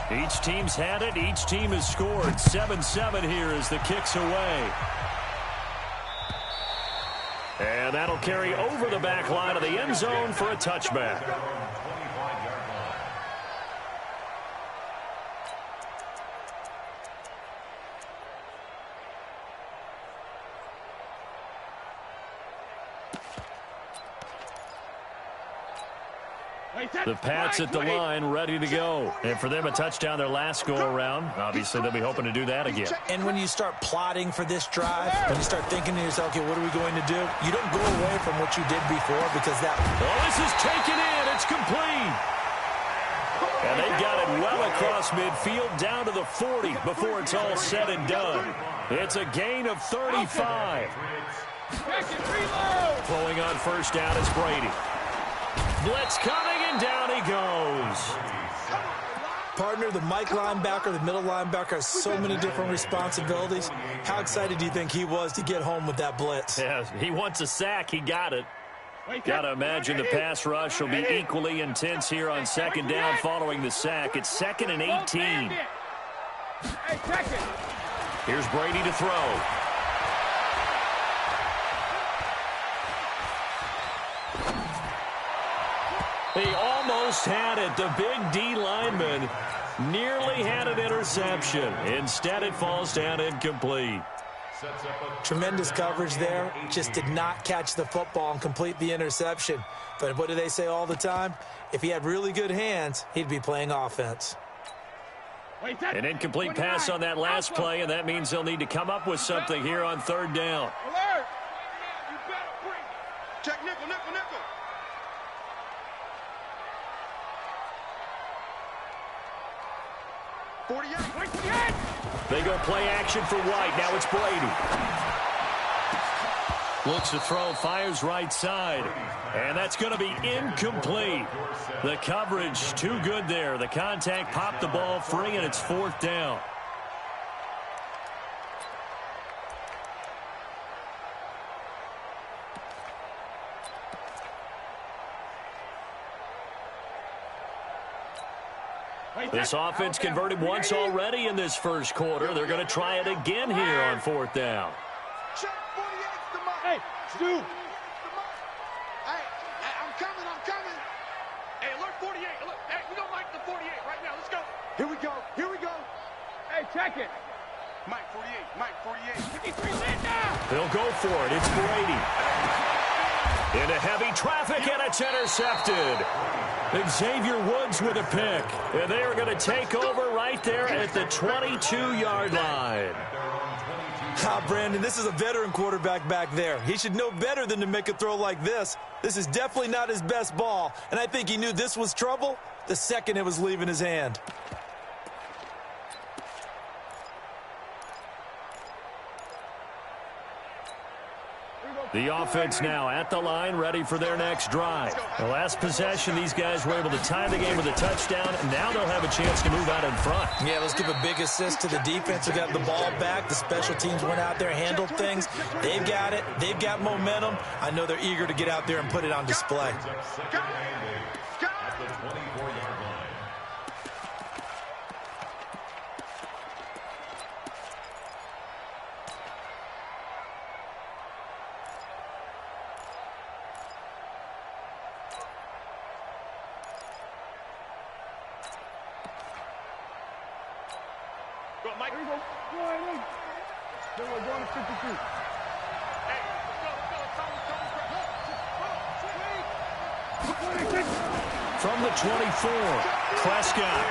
Each team's had it. Each team has scored. 7-7 here as the kick's away. And that'll carry over the back line of the end zone for a touchback. The Pats at the line, ready to go. And for them, a touchdown their last go-around. Obviously, they'll be hoping to do that again. And when you start plotting for this drive, when you start thinking to yourself, okay, what are we going to do? You don't go away from what you did before because that... Oh, this is taken in. It's complete. And they've got it well across midfield down to the 40 before it's all said and done. It's a gain of 35. Flowing on first down is Brady. Blitz coming, and down he goes. Partner, the Mike linebacker, the middle linebacker has so many different responsibilities. How excited do you think he was to get home with that blitz? Yeah, he wants a sack. He got it. Got to imagine the pass rush will be equally intense here on second down following the sack. It's 2nd and 18. Here's Brady to throw. He almost had it. The big D lineman nearly had an interception. Instead, it falls down incomplete. Tremendous coverage there. Just did not catch the football and complete the interception. But what do they say all the time? If he had really good hands, he'd be playing offense. An incomplete pass on that last play, and that means they'll need to come up with something here on third down. Check nickel, nickel, nickel. They go play action for White. Now it's Brady. Looks to throw, fires right side. And that's going to be incomplete. The coverage too good there. The contact popped the ball free, and it's 4th down. This offense converted once already in this first quarter. They're going to try it again here on 4th down. Hey, Stu. Hey, I'm coming. Hey, alert 48. Look, hey, we don't like the 48 right now. Let's go. Here we go. Hey, check it. Mike 48. 53 lit now. They'll go for it. It's Brady. Into heavy traffic, and it's intercepted. Xavier Woods with a pick. And they are going to take over right there at the 22-yard line. Brandon, this is a veteran quarterback back there. He should know better than to make a throw like this. This is definitely not his best ball, and I think he knew this was trouble the second it was leaving his hand. The offense now at the line, ready for their next drive. The last possession, these guys were able to tie the game with a touchdown, and now they'll have a chance to move out in front. Yeah, let's give a big assist to the defense who got the ball back. The special teams went out there, handled things. They've got it. They've got momentum. I know they're eager to get out there and put it on display. Mike. Here we go. Go ahead. Then we're going to 52. Hey, let's go. From the 24, Prescott.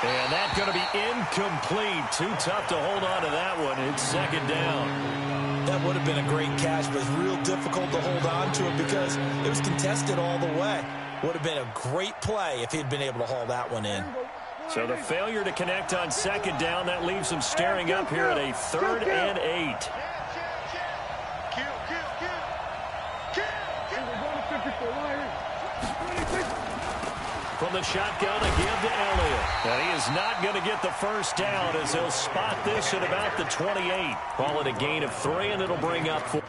And that's going to be incomplete. Too tough to hold on to that one. It's 2nd down. That would have been a great catch, but it's real difficult to hold on to it because it was contested all the way. Would have been a great play if he'd been able to haul that one in. So the failure to connect on 2nd down, that leaves him staring up here at a 3rd and 8. From the shotgun, a give to Elliott. And he is not going to get the first down as he'll spot this at about the 28. Call it a gain of 3, and it'll bring up 4.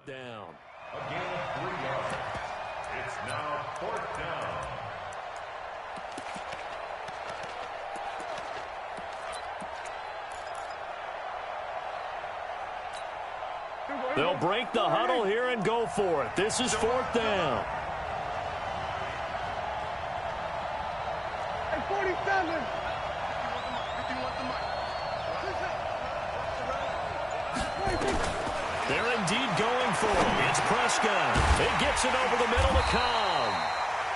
Down. A gain of 3 yards. It's now 4th down. They'll break the huddle here and go for it. This is 4th down. Hey, 47. They're indeed going for it. It's Prescott. It gets it over the middle to Cobb.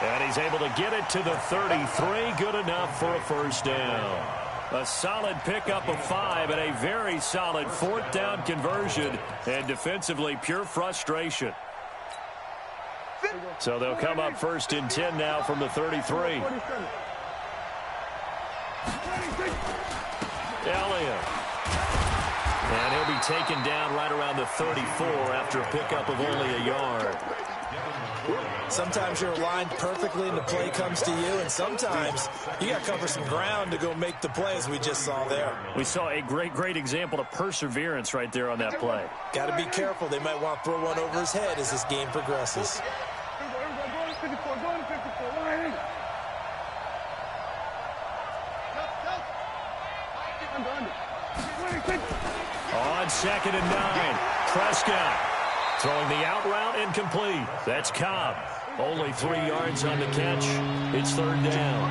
And he's able to get it to the 33. Good enough for a first down. A solid pickup of 5 and a very solid 4th down conversion. And defensively, pure frustration. So they'll come up 1st and 10 now from the 33. Elliott. And he'll be taken down right around the 34 after a pickup of only a yard. Sometimes you're aligned perfectly and the play comes to you, and sometimes you got to cover some ground to go make the play, as we just saw there. We saw a great example of perseverance right there on that play. Got to be careful. They might want to throw one over his head as this game progresses. On 2nd and 9, Prescott throwing the out route incomplete. That's Cobb. Only 3 yards on the catch. It's 3rd down.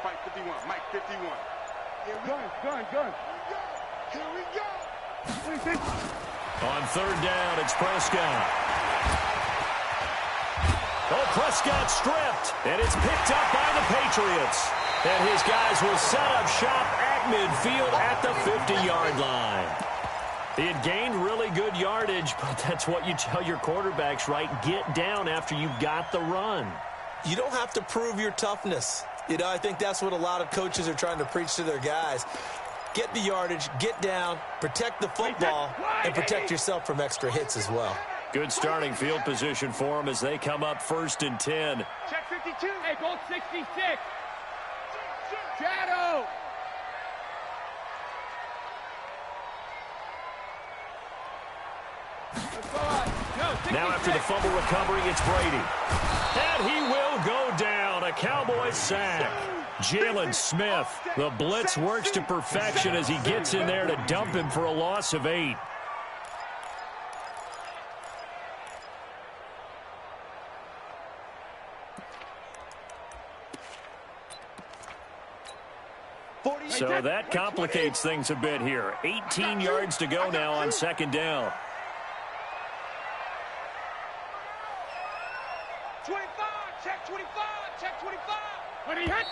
Mike 51. Mike 51. Gun. Here we go. On 3rd down, it's Prescott. Oh, Prescott stripped, and it's picked up by the Patriots. And his guys will set up shop at midfield at the 50-yard line. He had gained really good yardage, but that's what you tell your quarterbacks, right? Get down after you got the run. You don't have to prove your toughness. You know, I think that's what a lot of coaches are trying to preach to their guys. Get the yardage, get down, protect the football, and protect yourself from extra hits as well. Good starting field position for them as they come up 1st and 10. Check 52. Hey, go 66. Shadow. Now after the fumble recovery, it's Brady. And he will go down. A Cowboys sack. Jalen Smith. The blitz works to perfection as he gets in there to dump him for a loss of 8. So that complicates things a bit here. 18 yards to go now on 2nd down. 25. Check 25. Check 25. When he hit.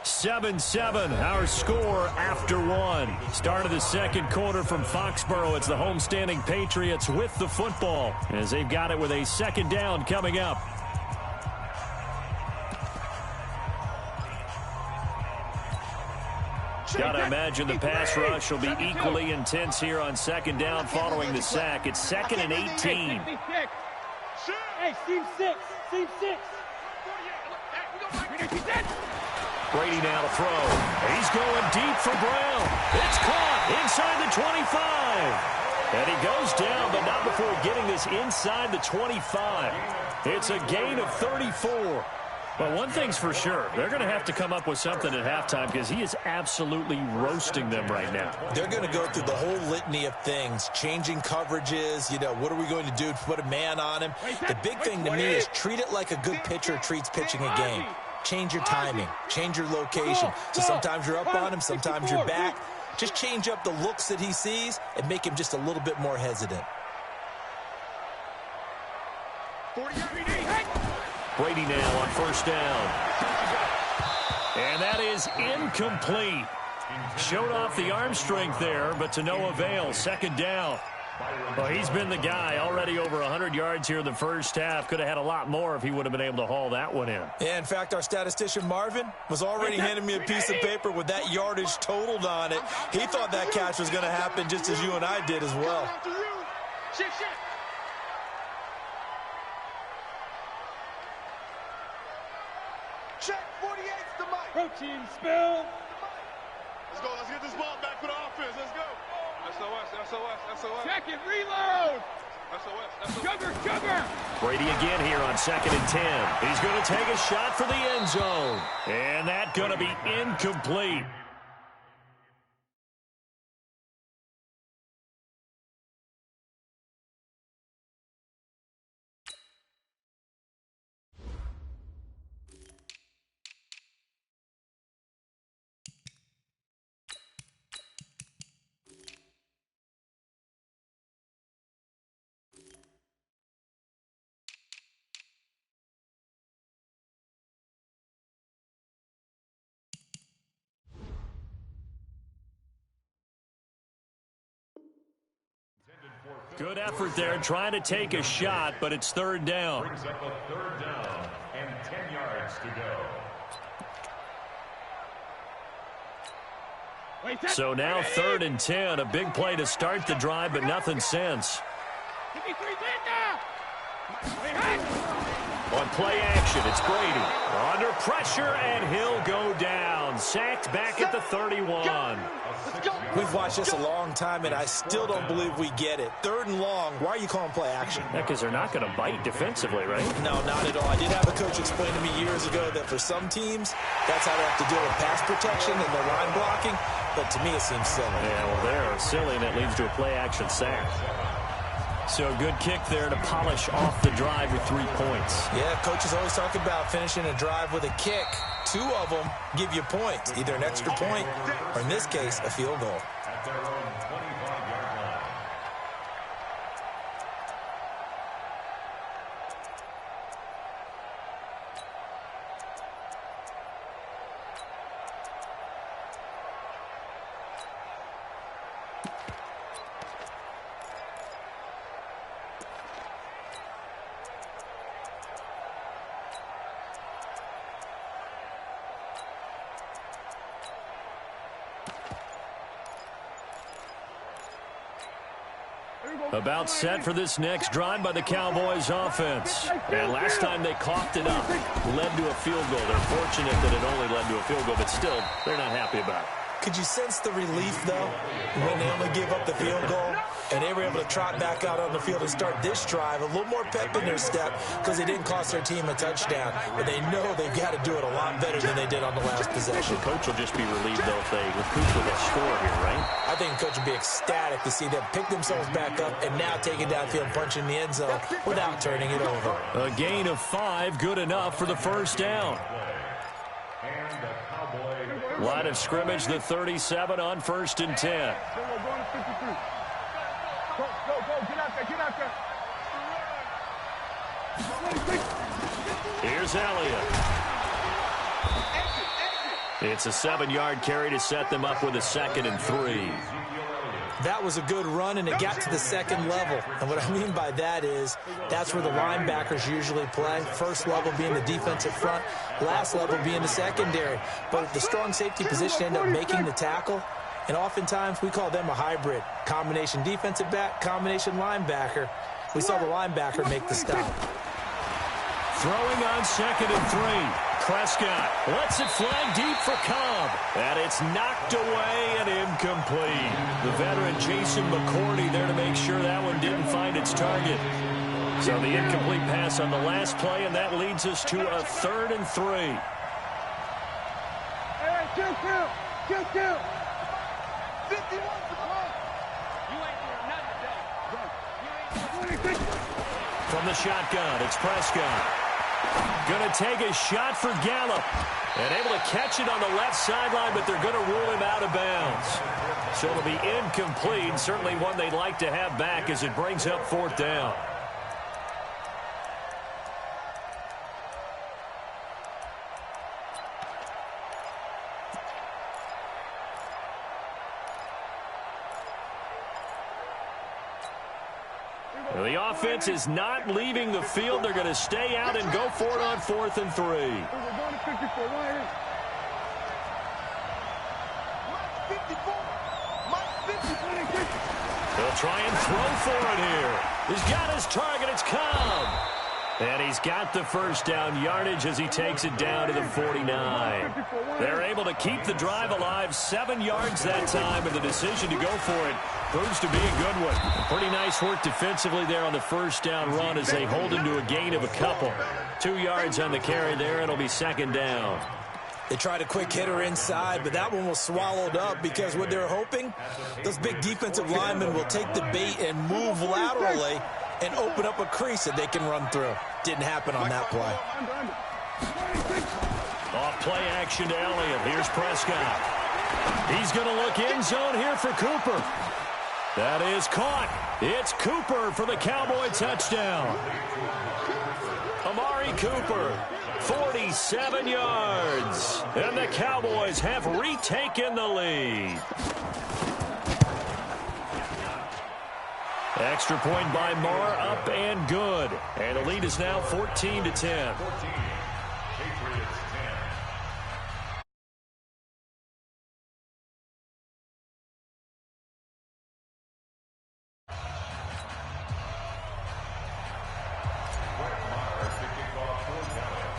7-7, our score after 1. Start of the 2nd quarter from Foxborough. It's the homestanding Patriots with the football as they've got it with a 2nd down coming up. Gotta imagine the pass rush will be equally intense here on 2nd down following the sack. It's 2nd and 18. Hey, Team 6. Team 6. Brady now to throw. He's going deep for Brown. It's caught inside the 25. And he goes down, but not before getting this inside the 25. It's a gain of 34. Well, one thing's for sure. They're going to have to come up with something at halftime because he is absolutely roasting them right now. They're going to go through the whole litany of things, changing coverages. You know, what are we going to do to put a man on him? The big thing to me is treat it like a good pitcher treats pitching a game. Change your timing. Change your location. So sometimes you're up on him, sometimes you're back. Just change up the looks that he sees and make him just a little bit more hesitant. Brady now on 1st down. And that is incomplete. Showed off the arm strength there, but to no avail. 2nd down. Well, he's been the guy. Already over 100 yards here in the first half. Could have had a lot more if he would have been able to haul that one in. Yeah, in fact, our statistician Marvin was already handing me a piece of paper with that yardage totaled on it. He thought that catch was going to happen just as you and I did as well. Check 48's the mic. Protein spill. Let's go. Let's get this ball back for the offense. Let's go. SOS. Check it. Reload. SOS. Sugar. Brady again here on 2nd and 10. He's going to take a shot for the end zone. And that's going to be incomplete. Good effort there, trying to take a shot, but it's 3rd down. Brings up a 3rd down and 10 yards to go. So now 3rd and 10, a big play to start the drive, but nothing since. On play action, it's Brady. Under pressure, and he'll go down. Sacked back at the 31. We've watched this a long time, and I still don't believe we get it. 3rd and long, why are you calling play action? Yeah, because they're not going to bite defensively, right? No, not at all. I did have a coach explain to me years ago that for some teams, that's how they have to deal with pass protection and their line blocking, but to me it seems silly. Yeah, well, they're silly, and it leads to a play action sack. So good kick there to polish off the drive with 3 points. Yeah, coaches always talk about finishing a drive with a kick. 2 of them give you points, either an extra point or, in this case, a field goal. At their own 25-yard line. About set for this next drive by the Cowboys offense. And last time they coughed it up, led to a field goal. They're fortunate that it only led to a field goal, but still, they're not happy about it. Could you sense the relief, though, when they only gave up the field goal and they were able to trot back out on the field and start this drive? A little more pep in their step because they didn't cost their team a touchdown, but they know they've got to do it a lot better than they did on the last possession. The coach will just be relieved, though, if they recoup with a score here, right? I think the coach would be ecstatic to see them pick themselves back up and now take it downfield and punch in the end zone without turning it over. A gain of 5, good enough for the first down. Line of scrimmage, the 37 on 1st and 10. Go, get out there. Here's Elliott. It's a 7-yard carry to set them up with a 2nd and 3. That was a good run, and it got to the 2nd level. And what I mean by that is that's where the linebackers usually play. First level being the defensive front, last level being the secondary. But the strong safety position ended up making the tackle, and oftentimes we call them a hybrid. Combination defensive back, combination linebacker. We saw the linebacker make the stop. Throwing on 2nd and 3. Prescott lets it fly deep for Cobb. And it's knocked away and incomplete. The veteran Jason McCourty there to make sure that one didn't find its target. So the incomplete pass on the last play, and that leads us to a 3rd and 3. Hey, kill. 51's the call. You ain't doing nothing today. From the shotgun, it's Prescott. Going to take a shot for Gallup. And able to catch it on the left sideline, but they're going to rule him out of bounds. So it'll be incomplete. Certainly one they'd like to have back as it brings up 4th down. offense is not leaving the field. They're going to stay out and go for it on 4th and 3. We're going to 54. Why? He'll try and throw for it here. He's got his target. It's Cobb. And he's got the first down yardage as he takes it down to the 49. They're able to keep the drive alive, 7 yards that time, and the decision to go for it proves to be a good one. Pretty nice work defensively there on the first down run as they hold him to a gain of a couple. 2 yards on the carry there. It'll be 2nd down. They tried a quick hitter inside, but that one was swallowed up because what they're hoping, those big defensive linemen will take the bait and move laterally and open up a crease that they can run through. Didn't happen on that play. Off play action to Elliott. Here's Prescott. He's going to look end zone here for Cooper. That is caught. It's Cooper for the Cowboy touchdown. Amari Cooper, 47 yards. And the Cowboys have retaken the lead. Extra point by Marr, up and good. And the lead is now 14-10.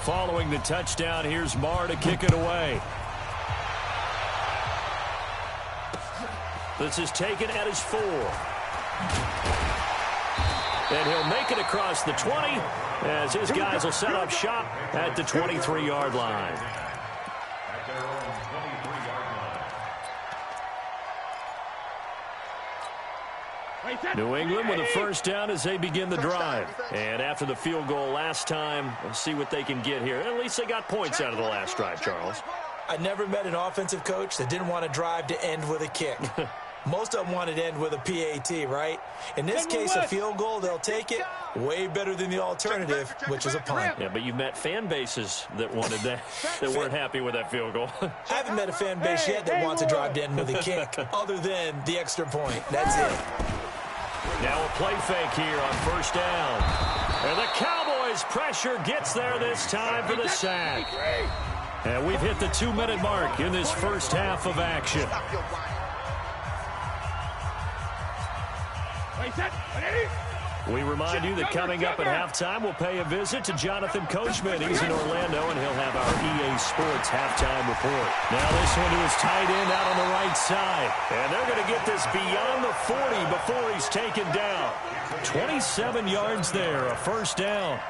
Following the touchdown, here's Marr to kick it away. This is taken at his 4. And he'll make it across the 20 as his guys will set up shop at the 23-yard line. New England with a first down as they begin the drive. And after the field goal last time, we'll see what they can get here. At least they got points out of the last drive, Charles. I never met an offensive coach that didn't want to drive to end with a kick. Most of them wanted to end with a PAT, right? In this case, a field goal, they'll take it. Way better than the alternative, which is a punt. Yeah, but you've met fan bases that wanted that, that weren't happy with that field goal. I haven't met a fan base yet that wants to drive to end with a kick, other than the extra point. That's it. Now a play fake here on first down. And the Cowboys' pressure gets there this time for the sack. And we've hit the 2-minute mark in this first half of action. We remind you that coming up at halftime, we'll pay a visit to Jonathan Coachman. He's in Orlando, and he'll have our EA Sports halftime report. Now this one to his tight end out on the right side. And they're going to get this beyond the 40 before he's taken down. 27 yards there, a first down.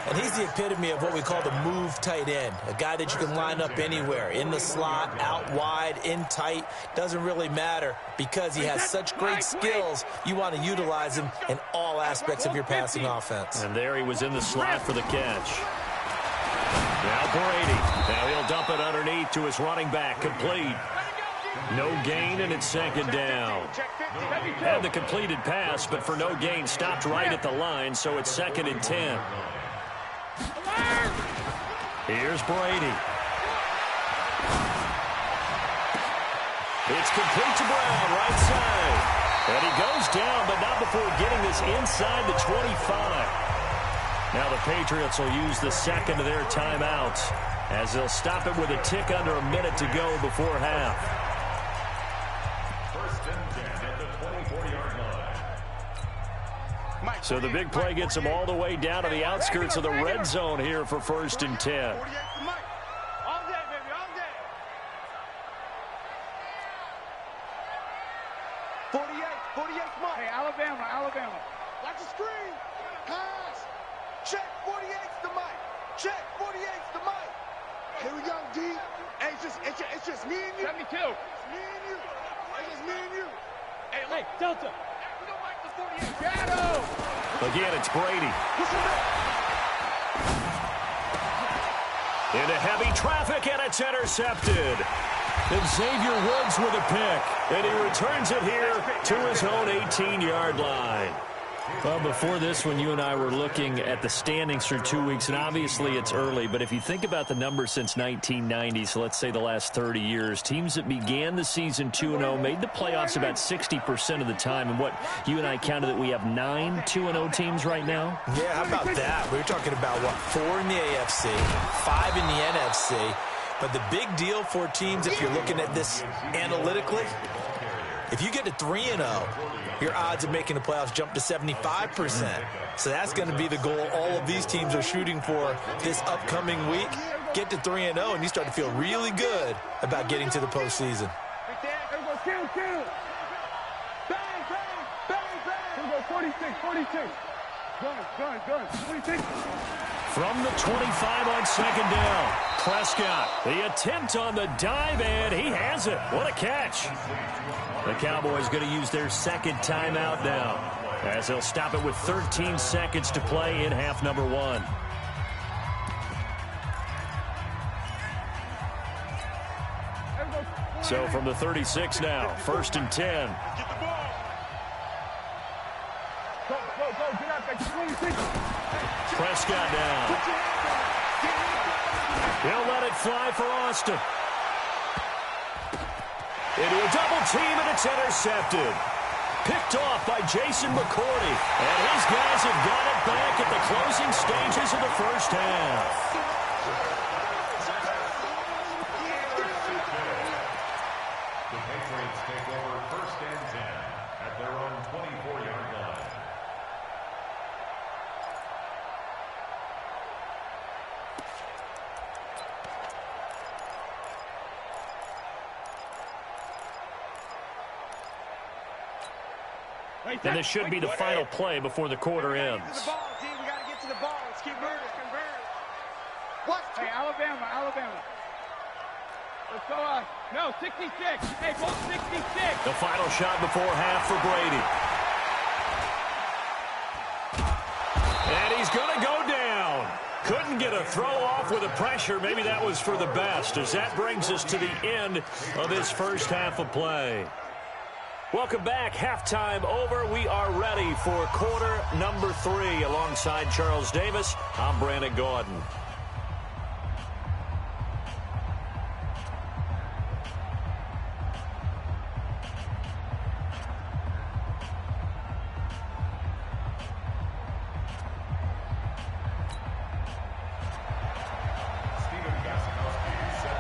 And he's the epitome of what we call the move tight end, a guy that you can line up anywhere, in the slot, out wide, in tight, doesn't really matter because he has such great skills. You want to utilize him in all aspects of your passing offense. And there he was in the slot for the catch. Now Brady. Now he'll dump it underneath to his running back, complete. No gain, and it's 2nd down. Had the completed pass, but for no gain, stopped right at the line, so it's 2nd and 10. Here's Brady. It's complete to Brown, right side. And he goes down, but not before getting this inside the 25. Now the Patriots will use the second of their timeouts as they'll stop it with a tick under a minute to go before half. So the big play gets him all the way down to the outskirts of the red zone here for 1st and 10. All day, baby, all day. 48, come on. Hey, Alabama. Watch the screen. Pass. Check, 48's the mic. Check, 48's the mic. Here we go, D. Hey, it's just me and you. 72. It's me and you. It's just me and you. Hey, Delta. We don't like the 48. Shadow. Again, it's Brady. Into heavy traffic, and it's intercepted. And Xavier Woods with a pick. And he returns it here to his own 18-yard line. Well, before this one, you and I were looking at the standings for 2 weeks, and obviously it's early, but if you think about the numbers since 1990, so let's say the last 30 years, teams that began the season 2-0 made the playoffs about 60% of the time, and what you and I counted that we have 9 2-0 teams right now? Yeah, how about that? We were talking about, 4 in the AFC, 5 in the NFC, but the big deal for teams, if you're looking at this analytically, if you get to 3-0, your odds of making the playoffs jump to 75%. So that's going to be the goal all of these teams are shooting for this upcoming week. Get to 3-0, and you start to feel really good about getting to the postseason. Bang, bang, bang, bang. Here we go, 46, 46. Gun, 46. From the 25 on second down, Prescott, the attempt on the dive, and he has it. What a catch. The Cowboys going to use their second timeout now, as they'll stop it with 13 seconds to play in half number 1. So from the 36 now, 1st and 10. Get the ball. Go, get out there, 26. Prescott down. He'll let it fly for Austin. Into a double team, and it's intercepted. Picked off by Jason McCourty. And his guys have got it back at the closing stages of the first half. The Patriots take over 1st and 10 at their own 24-yard line. And this should be the final play before the quarter ends. We got to get to the ball. Let's keep moving. What? Hey, Alabama. Let's go on. No, 66. Hey, ball 66. The final shot before half for Brady. And he's going to go down. Couldn't get a throw off with the pressure. Maybe that was for the best, as that brings us to the end of this first half of play. Welcome back. Halftime over. We are ready for quarter number 3. Alongside Charles Davis, I'm Brandon Gordon.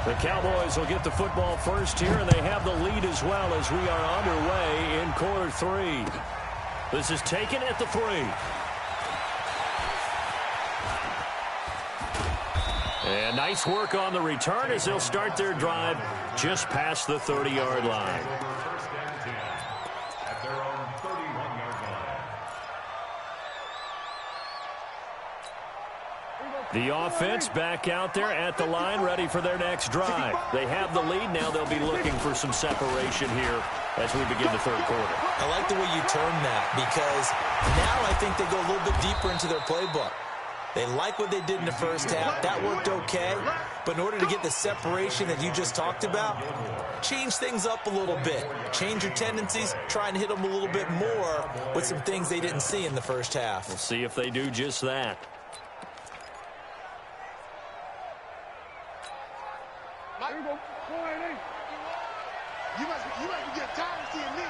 The Cowboys will get the football first here, and they have the lead as well as we are underway in quarter 3. This is taken at the 3. And nice work on the return as they'll start their drive just past the 30-yard line. 1st and 10 at their own 31-yard line. The offense back out there at the line, ready for their next drive. They have the lead. Now they'll be looking for some separation here as we begin the third quarter. I like the way you term that, because now I think they go a little bit deeper into their playbook. They like what they did in the first half. That worked okay. But in order to get the separation that you just talked about, change things up a little bit. Change your tendencies. Try and hit them a little bit more with some things they didn't see in the first half. We'll see if they do just that. You must be getting tired of seeing me.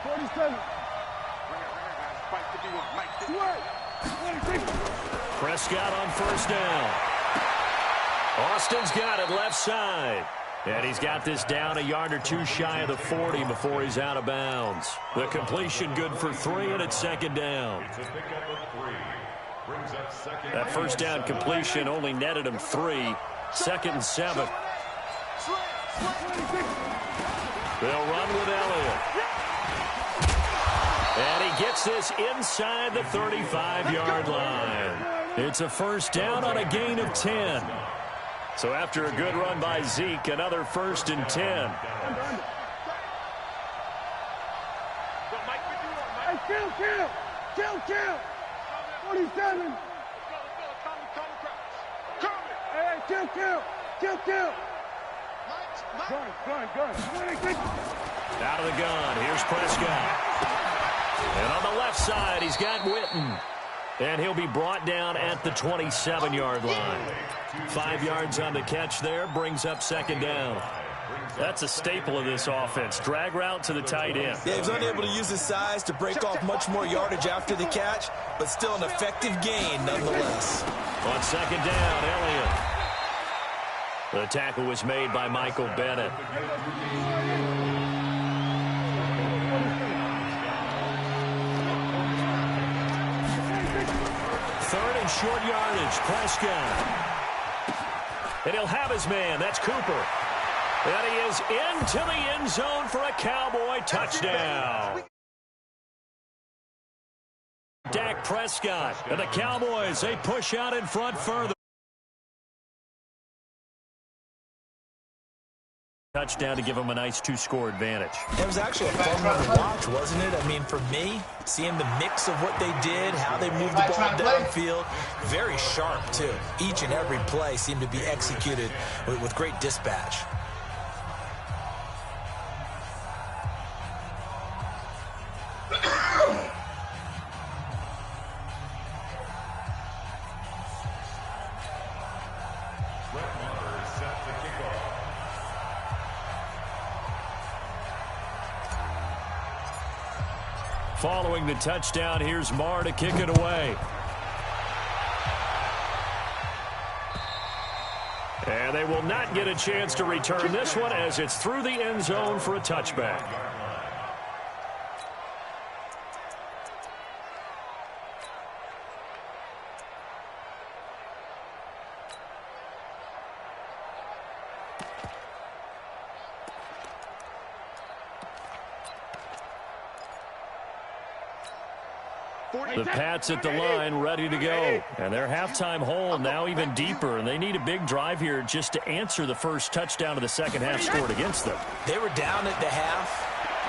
47. Mike 51. Mike 51. Prescott on first down. Austin's got it left side. And he's got this down a yard or two shy of the 40 before he's out of bounds. The completion good for 3, and it's second down. It's a pickup of 3. Brings up second. That first down completion only netted him 3. 2nd and 7. They'll run with Elliott. And he gets this inside the 35-yard line. It's a first down on a gain of 10. So after a good run by Zeke, another 1st and 10. Hey, kill. 47. Hey, kill. Gun. Out of the gun. Here's Prescott. And on the left side, he's got Witten. And he'll be brought down at the 27-yard line. 5 yards on the catch there, brings up second down. That's a staple of this offense. Drag route to the tight end. Yeah, he was unable to use his size to break off much more yardage after the catch, but still an effective gain nonetheless. On second down, Elliott. The tackle was made by Michael Bennett. Third and short yardage, Prescott. And he'll have his man. That's Cooper. And he is into the end zone for a Cowboy touchdown. Dak Prescott and the Cowboys, they push out in front further. Touchdown to give them a nice 2-score advantage. It was actually a fun one to watch, wasn't it? I mean, for me, seeing the mix of what they did, how they moved the ball downfield, very sharp, too. Each and every play seemed to be executed with great dispatch. Following the touchdown, here's Marr to kick it away. And they will not get a chance to return this one as it's through the end zone for a touchback. The Pats at the line, ready to go. And their halftime hole now even deeper, and they need a big drive here just to answer the first touchdown of the second half scored against them. They were down at the half.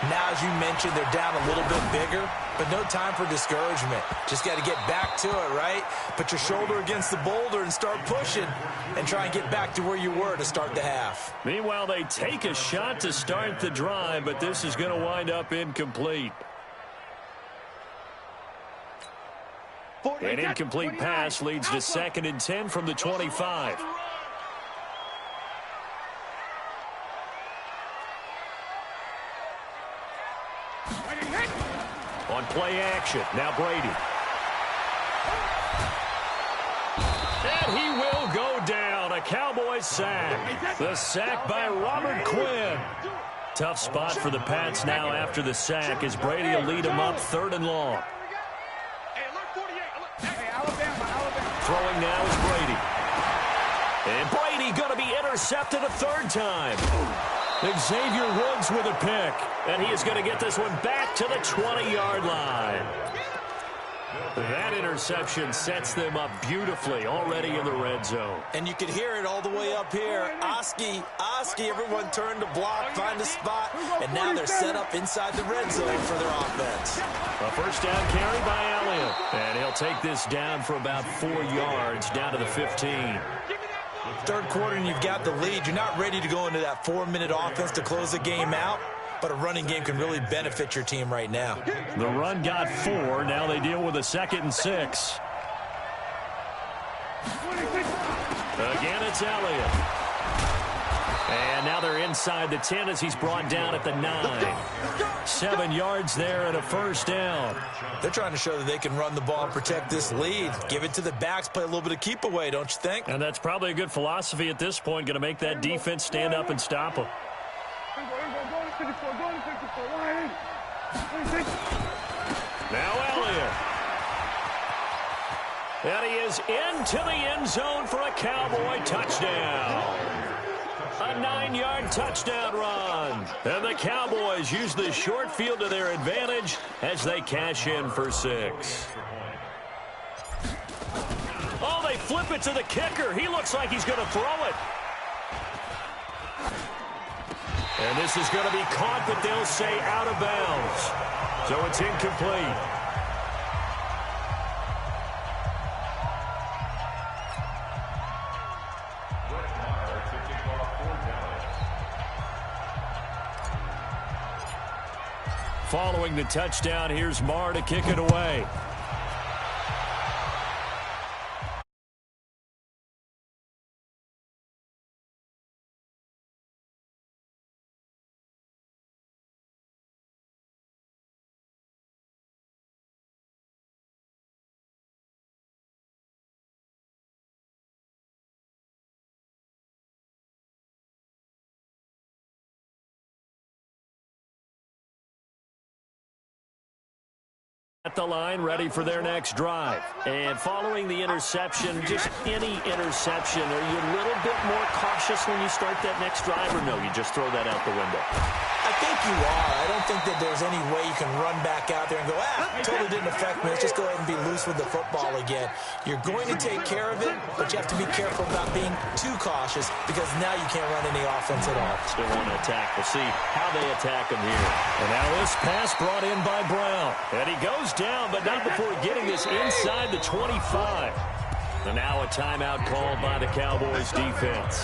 Now, as you mentioned, they're down a little bit bigger, but no time for discouragement. Just got to get back to it, right? Put your shoulder against the boulder and start pushing and try and get back to where you were to start the half. Meanwhile, they take a shot to start the drive, but this is going to wind up incomplete. An incomplete pass leads to 2nd and 10 from the 25. On play action, now Brady. And he will go down. A Cowboys sack. The sack by Robert Quinn. Tough spot for the Pats now after the sack as Brady will lead them up 3rd and long. Throwing now is Brady. And Brady going to be intercepted a 3rd time. Xavier Woods with a pick. And he is going to get this one back to the 20-yard line. That interception sets them up beautifully already in the red zone. And you could hear it all the way up here. Oski, everyone turned to block, find a spot, and now they're set up inside the red zone for their offense. A first down carry by Elliott. And he'll take this down for about 4 yards down to the 15. Third quarter and you've got the lead. You're not ready to go into that 4-minute offense to close the game out, but a running game can really benefit your team right now. The run got 4. Now they deal with a 2nd and 6. Again, it's Elliott. And now they're inside the 10 as he's brought down at the 9. 7 yards there and a first down. They're trying to show that they can run the ball and protect this lead. Give it to the backs, play a little bit of keep away, don't you think? And that's probably a good philosophy at this point, going to make that defense stand up and stop them. Now Elliott. And he is into the end zone for a Cowboy touchdown. A 9-yard touchdown run. And the Cowboys use the short field to their advantage as they cash in for 6. Oh, they flip it to the kicker. He looks like he's going to throw it. And this is going to be caught, but they'll say out of bounds. So it's incomplete. following the touchdown, here's Marr to kick it away. At the line, ready for their next drive. And following the interception, just any interception, are you a little bit more cautious when you start that next drive, or no, you just throw that out the window? I think you are. I don't think that there's any way you can run back out there and go, totally didn't affect me. Let's just go ahead and be loose with the football again. You're going to take care of it, but you have to be careful about being too cautious because now you can't run any offense at all. Still want to attack. We'll see how they attack him here. And now this pass brought in by Brown. And he goes down, but not before getting this inside the 25. And now a timeout called by the Cowboys defense.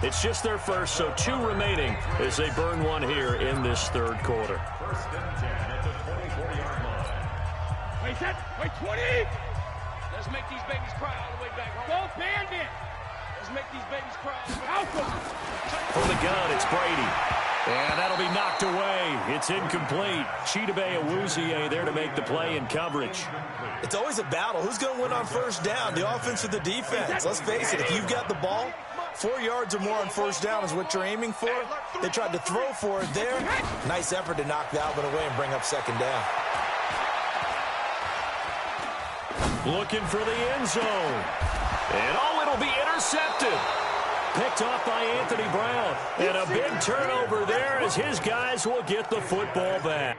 It's just their first, so 2 remaining as they burn one here in this third quarter. First and 10 at the 24-yard line. Wait, set. Wait, 20. Let's make these babies cry all the way back home. Go Bandit. Let's make these babies cry. Alpha. From the gun, it's Brady. And that'll be knocked away. It's incomplete. Chidobe Awuzie there to make the play in coverage. It's always a battle. Who's going to win on first down, the offense or the defense? Let's face it, if you've got the ball, 4 yards or more on first down is what you're aiming for. They tried to throw for it there. Nice effort to knock that one away and bring up second down. Looking for the end zone. And it'll be intercepted. Picked off by Anthony Brown. And a big turnover there as his guys will get the football back.